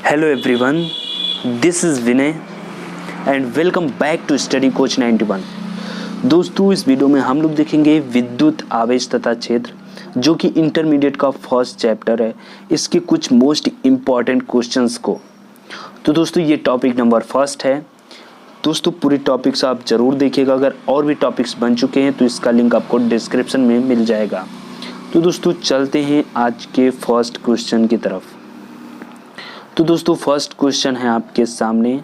Hello everyone, this is Vinay and welcome back to study coach 91। दोस्तों, इस video में हम लोग देखेंगे विद्युत आवेश तथा क्षेत्र, जो कि इंटरमीडिएट का फर्स्ट चैप्टर है, इसके कुछ मोस्ट इम्पॉर्टेंट क्वेश्चंस को। तो दोस्तों, ये टॉपिक नंबर फर्स्ट है। दोस्तों, पूरी टॉपिक्स आप ज़रूर देखिएगा। अगर और भी टॉपिक्स बन चुके हैं तो इसका लिंक आपको डिस्क्रिप्शन में मिल जाएगा। तो दोस्तों, चलते हैं आज के फर्स्ट क्वेश्चन की तरफ। तो दोस्तों, फर्स्ट क्वेश्चन है आपके सामने,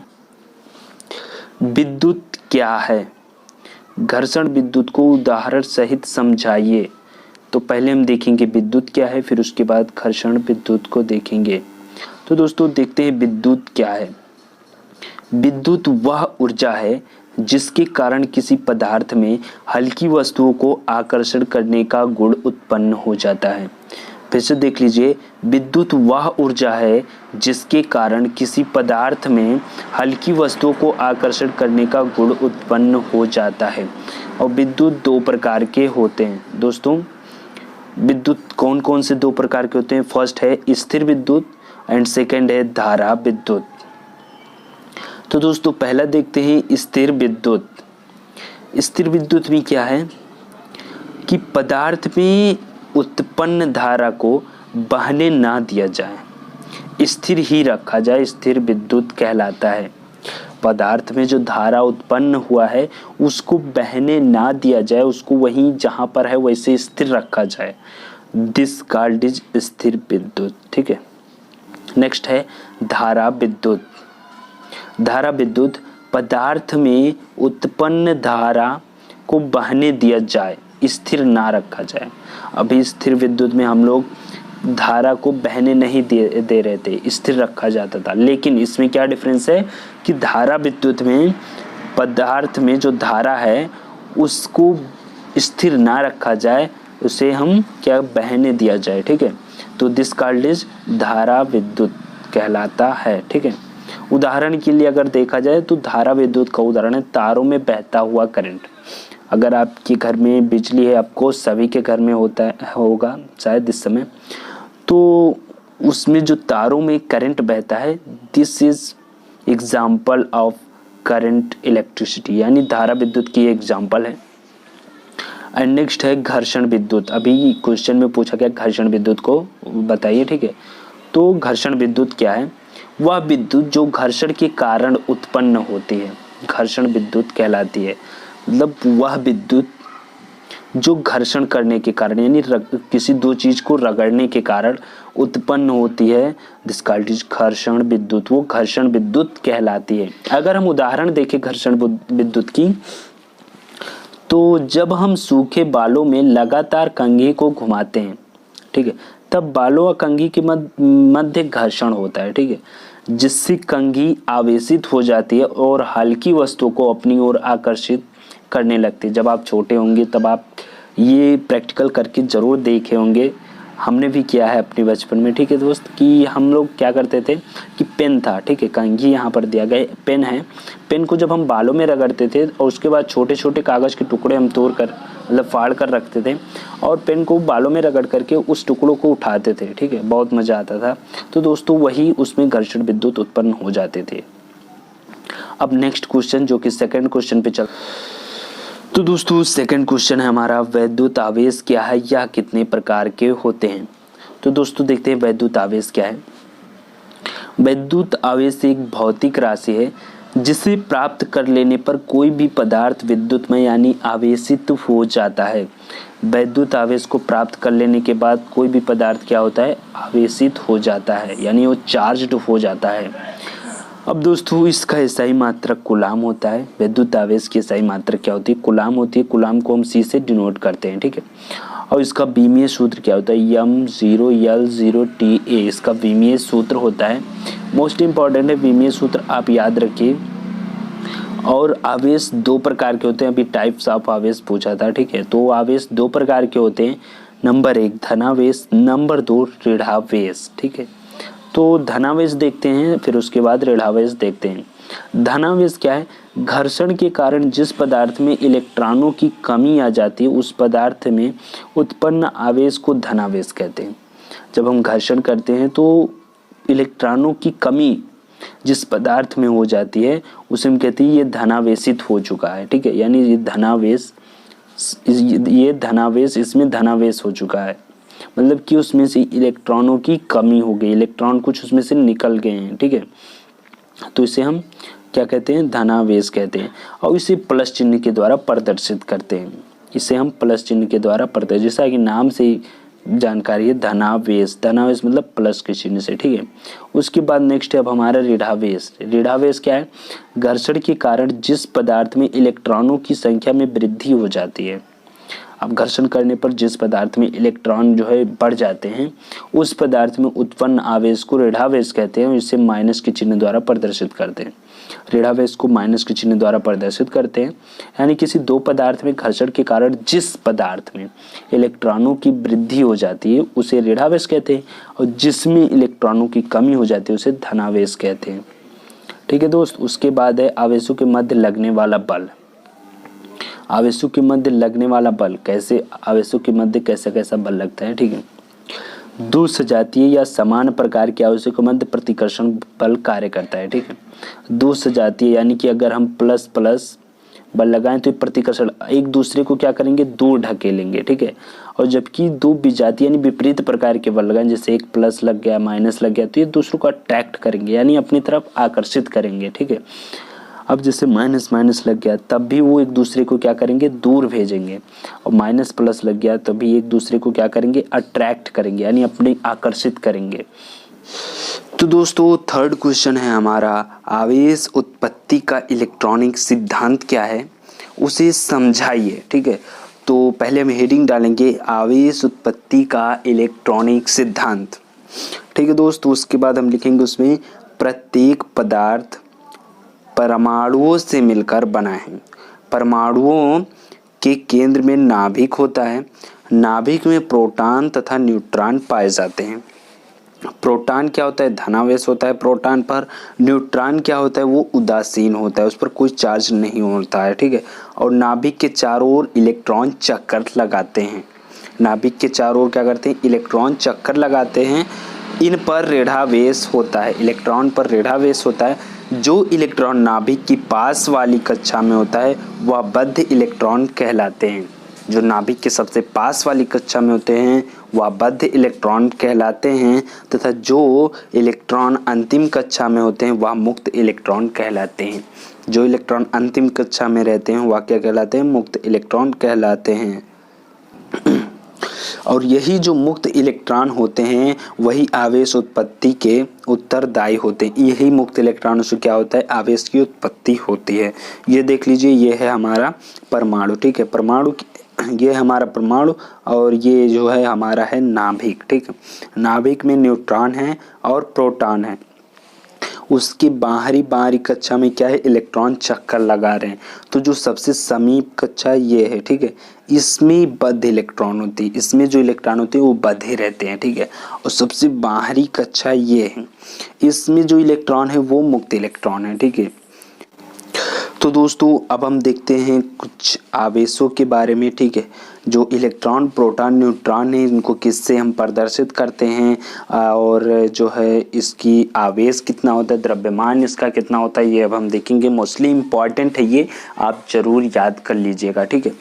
विद्युत क्या है? घर्षण विद्युत को उदाहरण सहित समझाइए। तो पहले हम देखेंगे विद्युत क्या है, फिर उसके बाद घर्षण विद्युत को देखेंगे। तो दोस्तों, देखते हैं विद्युत क्या है। विद्युत वह ऊर्जा है जिसके कारण किसी पदार्थ में हल्की वस्तुओं को आकर्षण करने का गुण उत्पन्न हो जाता है। फिर से देख लीजिए, विद्युत वह ऊर्जा है जिसके कारण किसी पदार्थ में हल्की वस्तुओं को आकर्षण करने का गुण उत्पन्न हो जाता है। और विद्युत दो प्रकार के होते हैं। दोस्तों, विद्युत कौन कौन से दो प्रकार के होते हैं? फर्स्ट है स्थिर विद्युत एंड सेकंड है धारा विद्युत। तो दोस्तों, पहला देखते हैं स्थिर विद्युत। स्थिर विद्युत में क्या है कि पदार्थ में उत्पन्न धारा को बहने ना दिया जाए, स्थिर ही रखा जाए, स्थिर विद्युत कहलाता है। पदार्थ में जो धारा उत्पन्न हुआ है उसको बहने ना दिया जाए, उसको वहीं जहां पर है वैसे स्थिर रखा जाए। दिस कॉल्ड इज स्थिर विद्युत। ठीक है। नेक्स्ट है धारा विद्युत। धारा विद्युत पदार्थ में उत्पन्न धारा को बहने दिया जाए, स्थिर ना रखा जाए। अभी स्थिर विद्युत में हम लोग धारा को बहने नहीं दे रहे थे, स्थिर रखा जाता था। लेकिन इसमें क्या डिफरेंस है कि धारा विद्युत में पदार्थ में जो धारा है उसको स्थिर ना रखा जाए, उसे हम क्या बहने दिया जाए। ठीक है। तो दिस कॉल्ड इज धारा विद्युत कहलाता है। ठीक है। उदाहरण के लिए अगर देखा जाए तो धारा विद्युत का उदाहरण है तारों में बहता हुआ करंट। अगर आपके घर में बिजली है, आपको सभी के घर में होगा शायद इस समय, तो उसमें जो तारों में करंट बहता है, this is example of current electricity, यानी धारा विद्युत की एग्जाम्पल है। एंड नेक्स्ट है घर्षण विद्युत। अभी क्वेश्चन में पूछा गया घर्षण विद्युत को बताइए। ठीक है। तो घर्षण विद्युत क्या है? वह विद्युत जो घर्षण के कारण उत्पन्न होती है, घर्षण विद्युत कहलाती है। मतलब वह विद्युत जो घर्षण करने के कारण, यानी किसी दो चीज को रगड़ने के कारण उत्पन्न होती है, दिस कॉल्ड इज घर्षण विद्युत। वो घर्षण विद्युत कहलाती है। अगर हम उदाहरण देखें घर्षण विद्युत की, तो जब हम सूखे बालों में लगातार कंघी को घुमाते हैं, ठीक है, तब बालों और कंघी के मध्य घर्षण होता है। ठीक है। जिससे कंघी आवेशित हो जाती है और हल्की वस्तु को अपनी ओर आकर्षित करने लगती है। जब आप छोटे होंगे तब आप ये प्रैक्टिकल करके जरूर देखे होंगे, हमने भी किया है अपने बचपन में। ठीक है दोस्त, कि हम लोग क्या करते थे कि पेन था, ठीक है, कंघी यहाँ पर दिया गया पेन है, पेन को जब हम बालों में रगड़ते थे और उसके बाद छोटे छोटे कागज़ के टुकड़े हम तोड़ कर, मतलब फाड़ कर रखते थे और पेन को बालों में रगड़ करके उस टुकड़ों को उठाते थे। ठीक है। बहुत मज़ा आता था। तो दोस्तों, वही उसमें घर्षण विद्युत उत्पन्न हो जाते थे। अब नेक्स्ट क्वेश्चन, जो कि सेकंड क्वेश्चन पे चल। तो दोस्तों, सेकंड क्वेश्चन है हमारा, वैद्युत आवेश क्या है या कितने प्रकार के होते हैं? तो दोस्तों, देखते हैं वैद्युत आवेश क्या है। वैद्युत आवेश एक भौतिक राशि है जिसे प्राप्त कर लेने पर कोई भी पदार्थ विद्युतमय यानी आवेशित हो जाता है। वैद्युत आवेश को प्राप्त कर लेने के बाद कोई भी पदार्थ क्या होता है? आवेशित हो जाता है, यानी वो चार्ज्ड हो जाता है। अब दोस्तों, इसका SI मात्रक कूलाम होता है। विद्युत आवेश की SI मात्रक क्या होती है? कूलाम होती है। कूलाम को हम C से डिनोट करते हैं। ठीक है। और इसका विमीय सूत्र क्या होता है? M0L0TA इसका विमीय सूत्र होता है। मोस्ट इम्पॉर्टेंट है विमीय सूत्र, आप याद रखिए। और आवेश दो प्रकार के होते हैं। अभी टाइप्स ऑफ आवेश पूछा था। ठीक है। तो आवेश दो प्रकार के होते हैं। नंबर 1 धनावेश, नंबर 2 ऋणावेश। ठीक है। तो धनावेश देखते हैं, फिर उसके बाद ऋणावेश देखते हैं। धनावेश क्या है? घर्षण के कारण जिस पदार्थ में इलेक्ट्रॉनों की कमी आ जाती है उस पदार्थ में उत्पन्न आवेश को धनावेश कहते हैं। जब हम घर्षण करते हैं तो इलेक्ट्रॉनों की कमी जिस पदार्थ में हो जाती है उसे हम कहते हैं ये धनावेशित हो चुका है, ठीक है, यानी ये धनावेश इसमें धनावेश हो चुका है, मतलब कि उसमें से इलेक्ट्रॉनों की कमी हो गई, इलेक्ट्रॉन कुछ उसमें से निकल गए हैं, ठीक है, तो इसे हम क्या कहते हैं, धनावेश कहते हैं। और इसे प्लस चिन्ह के द्वारा प्रदर्शित करते हैं, इसे हम प्लस चिन्ह के द्वारा प्रदर्शित, जैसा कि नाम से ही जानकारी है धनावेश, धनावेश मतलब प्लस के चिन्ह से, ठीक है। उसके बाद नेक्स्ट है अब हमारा ऋणावेश। ऋणावेश क्या है, घर्षण के कारण जिस पदार्थ में इलेक्ट्रॉनों की संख्या में वृद्धि हो जाती है। अब घर्षण करने पर जिस पदार्थ में इलेक्ट्रॉन जो है बढ़ जाते हैं उस पदार्थ में उत्पन्न आवेश को ऋणावेश कहते हैं, इसे माइनस के चिन्ह द्वारा प्रदर्शित करते हैं। ऋणावेश को माइनस के चिन्ह द्वारा प्रदर्शित करते हैं, यानी किसी दो पदार्थ में घर्षण के कारण जिस पदार्थ में इलेक्ट्रॉनों की वृद्धि हो जाती है उसे ऋणावेश कहते हैं, और जिसमें इलेक्ट्रॉनों की कमी हो जाती है उसे धनावेश कहते हैं, ठीक है दोस्त। उसके बाद है आवेशों के मध्य लगने वाला बल। आवेशों के मध्य लगने वाला बल, कैसे आवेशों के मध्य कैसा कैसा बल लगता है, ठीक है। दो सजातीय या समान प्रकार के आवेशों के मध्य प्रतिकर्षण बल कार्य करता है, ठीक है। दो सजातीय यानी कि अगर हम प्लस प्लस बल लगाएं तो प्रतिकर्षण एक दूसरे को क्या करेंगे, दूर ढकेलेंगे, ठीक है। और जबकि दो विजातीय यानी विपरीत प्रकार के बल लगाएं, जैसे एक प्लस लग गया माइनस लग गया, तो ये दूसरों को अट्रैक्ट करेंगे यानी अपनी तरफ आकर्षित करेंगे, ठीक है। अब जैसे माइनस माइनस लग गया तब भी वो एक दूसरे को क्या करेंगे, दूर भेजेंगे, और माइनस प्लस लग गया तब भी एक दूसरे को क्या करेंगे, अट्रैक्ट करेंगे यानी अपने आकर्षित करेंगे। तो दोस्तों थर्ड क्वेश्चन है हमारा, आवेश उत्पत्ति का इलेक्ट्रॉनिक सिद्धांत क्या है, उसे समझाइए, ठीक है। तो पहले हम हेडिंग डालेंगे आवेश उत्पत्ति का इलेक्ट्रॉनिक सिद्धांत, ठीक है दोस्तों। उसके बाद हम लिखेंगे उसमें प्रत्येक पदार्थ परमाणुओं से मिलकर बना है। परमाणुओं के केंद्र में नाभिक होता है, नाभिक में प्रोटॉन तथा न्यूट्रॉन पाए जाते हैं। प्रोटॉन क्या होता है, धनावेश होता है प्रोटॉन पर, न्यूट्रॉन क्या होता है, वो उदासीन होता है, उस पर कोई चार्ज नहीं होता है, ठीक है। और नाभिक के चारों ओर इलेक्ट्रॉन चक्कर लगाते हैं, नाभिक के चारों ओर क्या करते हैं, इलेक्ट्रॉन चक्कर लगाते हैं। इन पर ऋणावेश होता है, इलेक्ट्रॉन पर ऋणावेश होता है। जो इलेक्ट्रॉन नाभिक की पास वाली कक्षा में होता है वह बद्ध इलेक्ट्रॉन कहलाते हैं, जो नाभिक के सबसे पास वाली कक्षा में होते हैं वह बद्ध इलेक्ट्रॉन कहलाते हैं, तथा जो इलेक्ट्रॉन अंतिम कक्षा में होते हैं वह मुक्त इलेक्ट्रॉन कहलाते हैं। जो इलेक्ट्रॉन अंतिम कक्षा में रहते हैं वह क्या कहलाते हैं, मुक्त इलेक्ट्रॉन कहलाते हैं। और यही जो मुक्त इलेक्ट्रॉन होते हैं वही आवेश उत्पत्ति के उत्तरदायी होते हैं। यही मुक्त इलेक्ट्रॉनों से क्या होता है, आवेश की उत्पत्ति होती है। ये देख लीजिए, ये है हमारा परमाणु, ठीक है, परमाणु ये हमारा परमाणु, और ये जो है हमारा है नाभिक, ठीक है। नाभिक में न्यूट्रॉन है और प्रोटॉन है, उसकी बाहरी कक्षा में क्या है, इलेक्ट्रॉन चक्कर लगा रहे हैं। तो जो सबसे समीप कक्षा ये है, ठीक है, इसमें बद्ध इलेक्ट्रॉन होती है, इसमें जो इलेक्ट्रॉन होते हैं वो बद्धे रहते हैं, ठीक है। और सबसे बाहरी कक्षा ये है, इसमें जो इलेक्ट्रॉन है वो मुक्त इलेक्ट्रॉन है, ठीक है। तो दोस्तों अब हम देखते हैं कुछ आवेशों के बारे में, ठीक है। जो इलेक्ट्रॉन प्रोटॉन न्यूट्रॉन है इनको किससे हम प्रदर्शित करते हैं, और जो है इसकी आवेश कितना होता है, द्रव्यमान इसका कितना होता है, ये अब हम देखेंगे। मोस्टली इम्पॉर्टेंट है ये, आप जरूर याद कर लीजिएगा, ठीक है।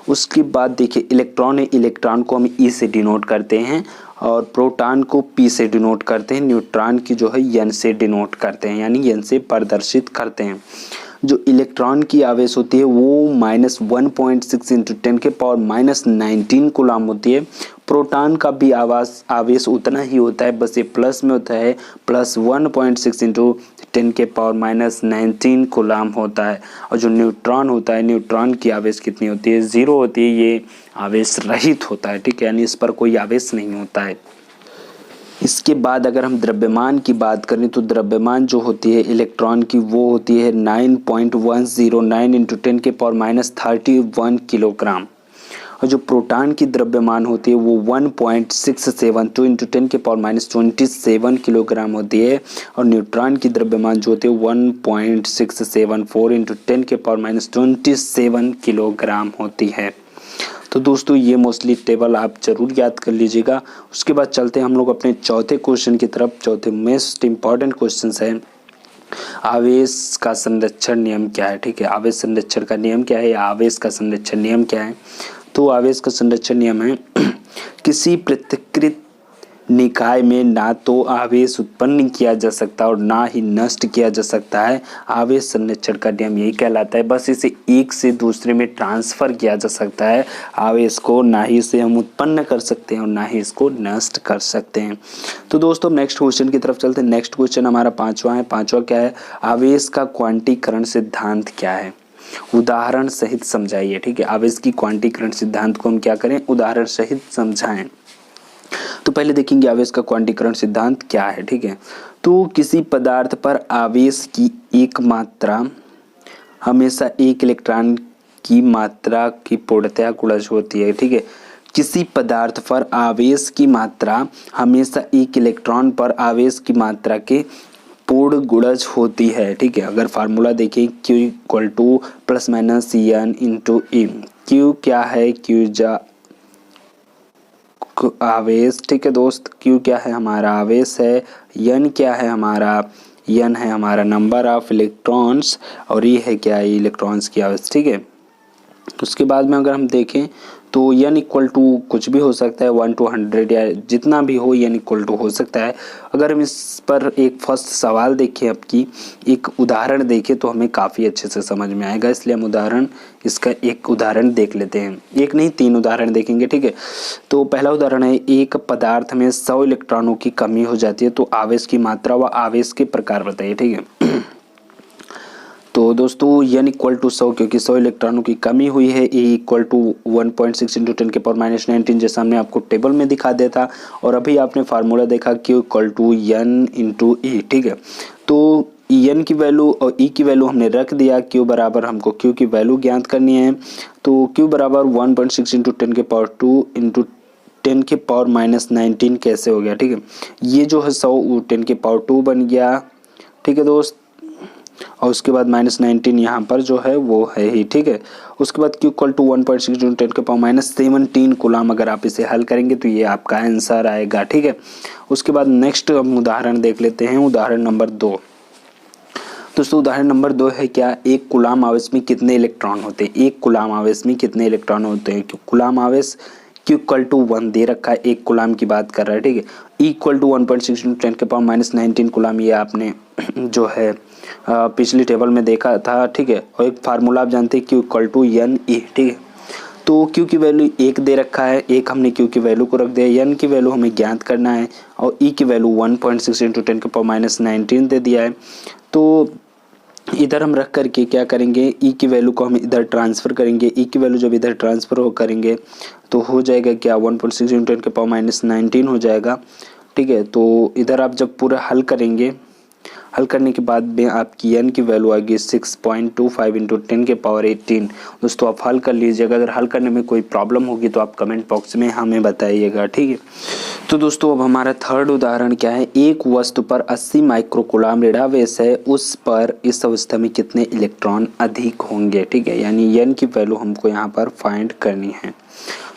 उसके बाद देखिए इलेक्ट्रॉन है, इलेक्ट्रॉन को हम ई से डिनोट करते हैं, और प्रोटॉन को पी से डिनोट करते हैं, न्यूट्रॉन की जो है एन से डिनोट करते हैं, यानी एन से प्रदर्शित करते हैं। जो इलेक्ट्रॉन की आवेश होती है वो -1.6 इंटू 10 के पावर -19 कूलम होती है। प्रोटॉन का भी आवेश उतना ही होता है, बस ये प्लस में होता है, +1.6 इंटू 10 के पावर -19 कूलम होता है। और जो न्यूट्रॉन होता है, न्यूट्रॉन की आवेश कितनी होती है, 0 होती है, ये आवेश रहित होता है, ठीक है, यानी इस पर कोई आवेश नहीं होता है। इसके बाद अगर हम द्रव्यमान की बात करें तो द्रव्यमान जो होती है इलेक्ट्रॉन की वो होती है 9.109 इंटू 10 के पावर -31 किलोग्राम। और जो प्रोटॉन की द्रव्यमान होती है वो 1.672 इंटू 10 के पावर -27 किलोग्राम होती है। और न्यूट्रॉन की द्रव्यमान जो होती है 1.674 इंटू 10 के पावर -27 किलोग्राम होती है। तो दोस्तों ये मोस्टली टेबल आप जरूर याद कर लीजिएगा। उसके बाद चलते हैं हम लोग अपने चौथे क्वेश्चन की तरफ। चौथे मोस्ट इंपॉर्टेंट क्वेश्चन है, आवेश का संरक्षण नियम क्या है। ठीक है, आवेश संरक्षण का नियम क्या है, आवेश का संरक्षण नियम क्या है। तो आवेश का संरक्षण नियम है किसी पृथक्कृत निकाय में ना तो आवेश उत्पन्न किया जा सकता और ना ही नष्ट किया जा सकता है। आवेश संरक्षण का नियम यही कहलाता है। बस इसे एक से दूसरे में ट्रांसफर किया जा सकता है आवेश को, ना ही इसे हम उत्पन्न कर सकते हैं और ना ही इसको नष्ट कर सकते हैं। तो दोस्तों नेक्स्ट क्वेश्चन की तरफ चलते हैं। नेक्स्ट क्वेश्चन हमारा पांचवा है। पांचवा क्या है, आवेश का क्वांटीकरण सिद्धांत क्या है, उदाहरण सहित समझाइए। ठीक है, आवेश की क्वांटीकरण सिद्धांत को हम क्या करें, उदाहरण सहित समझाएं। तो पहले देखेंगे आवेश का क्वांटीकरण सिद्धांत क्या है। ठीक है, तो किसी पदार्थ पर आवेश की एक मात्रा हमेशा एक इलेक्ट्रॉन की मात्रा की पूर्णतया गुणज होती है। ठीक है, किसी पदार्थ पर आवेश की मात्रा हमेशा एक इलेक्ट्रॉन पर आवेश की मात्रा के पूर्ण गुणज होती है। ठीक है, अगर फार्मूला देखें Q equal two plus minus N into E। Q क्या है, Q जा आवेश। ठीक है दोस्त, Q क्या है, हमारा आवेश है। N क्या है, हमारा N है हमारा नंबर ऑफ इलेक्ट्रॉन्स, और ये है क्या, ये इलेक्ट्रॉन्स की आवेश। ठीक है, उसके बाद में अगर हम देखें तो N इक्वल टू कुछ भी हो सकता है, 1 to 100 या जितना भी हो N इक्वल टू हो सकता है। अगर हम इस पर एक फर्स्ट सवाल देखें, आपकी एक उदाहरण देखें तो हमें काफ़ी अच्छे से समझ में आएगा, इसलिए हम इसका एक उदाहरण देख लेते हैं। एक नहीं 3 उदाहरण देखेंगे। ठीक है, तो पहला उदाहरण है, एक पदार्थ में 100 इलेक्ट्रॉनों की कमी हो जाती है, तो आवेश की मात्रा व आवेश के प्रकार बताइए। ठीक है, तो दोस्तों N इक्वल टू 100, क्योंकि 100 इलेक्ट्रॉनों की कमी हुई है। E इक्वल टू 1.6 इंटू 10 के पावर माइनस 19, जैसा हमने आपको टेबल में दिखा दिया था। और अभी आपने फार्मूला देखा Q equal to N into E। ठीक है, तो N की वैल्यू और E की वैल्यू हमने रख दिया। Q बराबर हमको Q की वैल्यू ज्ञात करनी है, तो Q बराबर 1.6 इंटू 10 के पावर 2 इंटू 10 के पावर माइनस 19 कैसे हो गया। ठीक है, ये जो है 100 10 के पावर 2 बन गया। ठीक है दोस्त, और उसके बाद माइनस 19 यहाँ पर जो है वो है ही। ठीक है, उसके बाद Q इक्वल टू 1.6 इंटू 10 के पावर माइनस 17 कूलम। अगर आप इसे हल करेंगे तो ये आपका आंसर आएगा। ठीक है, उसके बाद नेक्स्ट हम उदाहरण देख लेते हैं, उदाहरण नंबर 2। दोस्तों उदाहरण नंबर 2 है क्या, एक कूलम आवेश में कितने इलेक्ट्रॉन होते हैं। एक कूलम आवेश में कितने इलेक्ट्रॉन होते हैं। कूलम आवेश Q इक्वल टू 1 दे रखा है, एक कूलम की बात कर रहा है। ठीक है, E इक्वल टू 1.6 इंटू 10 के पावर माइनस 19 कूलम, ये आपने जो है पिछली टेबल में देखा था। ठीक है, और एक फार्मूला आप जानते हैं Q equal to N E। ठीक है, तो Q की वैल्यू 1 दे रखा है, एक हमने Q की वैल्यू को रख दिया। N की वैल्यू हमें ज्ञात करना है, और E की वैल्यू 1.6 इंटू 10 के पावर माइनस 19 दे दिया है। तो इधर हम रख करके क्या करेंगे, E की वैल्यू को हम इधर ट्रांसफ़र करेंगे। E की वैल्यू जब इधर ट्रांसफ़र हो करेंगे तो हो जाएगा क्या, 1.6 इंटू 10 के पावर माइनस 19 हो जाएगा। ठीक है, तो इधर आप जब पूरा हल करेंगे, हल करने के बाद में आपकी N की वैल्यू आएगी 6.25 इंटू 10 के पावर 18। दोस्तों आप हल कर लीजिएगा, अगर हल करने में कोई प्रॉब्लम होगी तो आप कमेंट बॉक्स में हमें बताइएगा। ठीक है, तो दोस्तों अब हमारा थर्ड उदाहरण क्या है, एक वस्तु पर 80 माइक्रोकूलम ऋणावेश है, उस पर इस अवस्था में कितने इलेक्ट्रॉन अधिक होंगे। ठीक है, यानी N की वैल्यू हमको यहाँ पर फाइंड करनी है।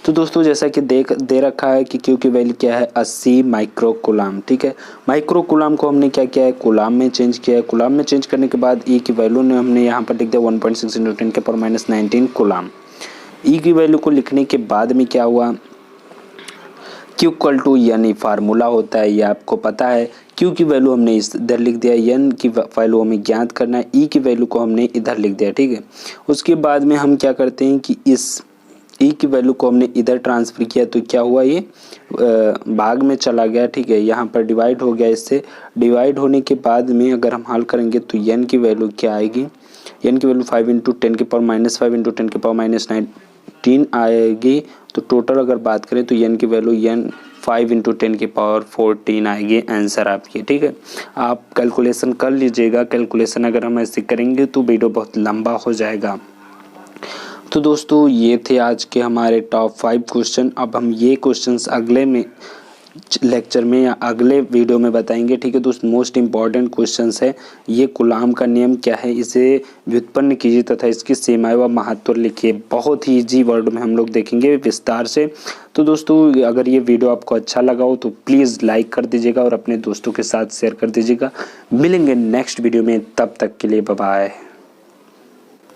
तो दोस्तों जैसा कि दे रखा है कि Q की वैल्यू क्या है, 80 माइक्रोकूलम। ठीक है, माइक्रोकूलम को हमने क्या किया है, कूलम में चेंज किया है। कूलम में चेंज करने के बाद E की वैल्यू ने हमने यहाँ पर लिख दिया 1.6 इंटू 10 के पावर माइनस 19 कूलम। E की वैल्यू को लिखने के बाद में क्या हुआ, Q इक्वल टू यानी फार्मूला होता है, ये आपको पता है। Q की वैल्यू हमने इधर लिख दिया, N की वैल्यू हमें ज्ञात करना है, E की वैल्यू को हमने इधर लिख दिया। ठीक है, उसके बाद में हम क्या करते हैं कि इस E की वैल्यू को हमने इधर ट्रांसफ़र किया, तो क्या हुआ, ये भाग में चला गया। ठीक है, यहाँ पर डिवाइड हो गया। इससे डिवाइड होने के बाद में अगर हम हल करेंगे तो N की वैल्यू क्या आएगी, N की वैल्यू 5 इंटू 10 के पावर माइनस 5 इंटू 10 के पावर माइनस 19 आएगी। तो टोटल अगर बात करें तो N की वैल्यू N 5 इंटू 10 की पावर 14 आएगी आंसर आपकी। ठीक है, आप कैलकुलेशन कर लीजिएगा, कैलकुलेशन अगर हम ऐसे करेंगे तो वीडियो बहुत लंबा हो जाएगा। तो दोस्तों ये थे आज के हमारे टॉप 5 क्वेश्चन। अब हम ये क्वेश्चंस अगले में लेक्चर में या अगले वीडियो में बताएंगे। ठीक है दोस्त, मोस्ट इम्पॉर्टेंट क्वेश्चंस है ये। कूलाम का नियम क्या है, इसे व्युत्पन्न कीजिए तथा इसकी सीमाएं व महत्व लिखिए। बहुत ही इजी वर्ड में हम लोग देखेंगे विस्तार से। तो दोस्तों अगर ये वीडियो आपको अच्छा लगा हो तो प्लीज़ लाइक कर दीजिएगा और अपने दोस्तों के साथ शेयर कर दीजिएगा। मिलेंगे नेक्स्ट वीडियो में, तब तक के लिए बाय बाय।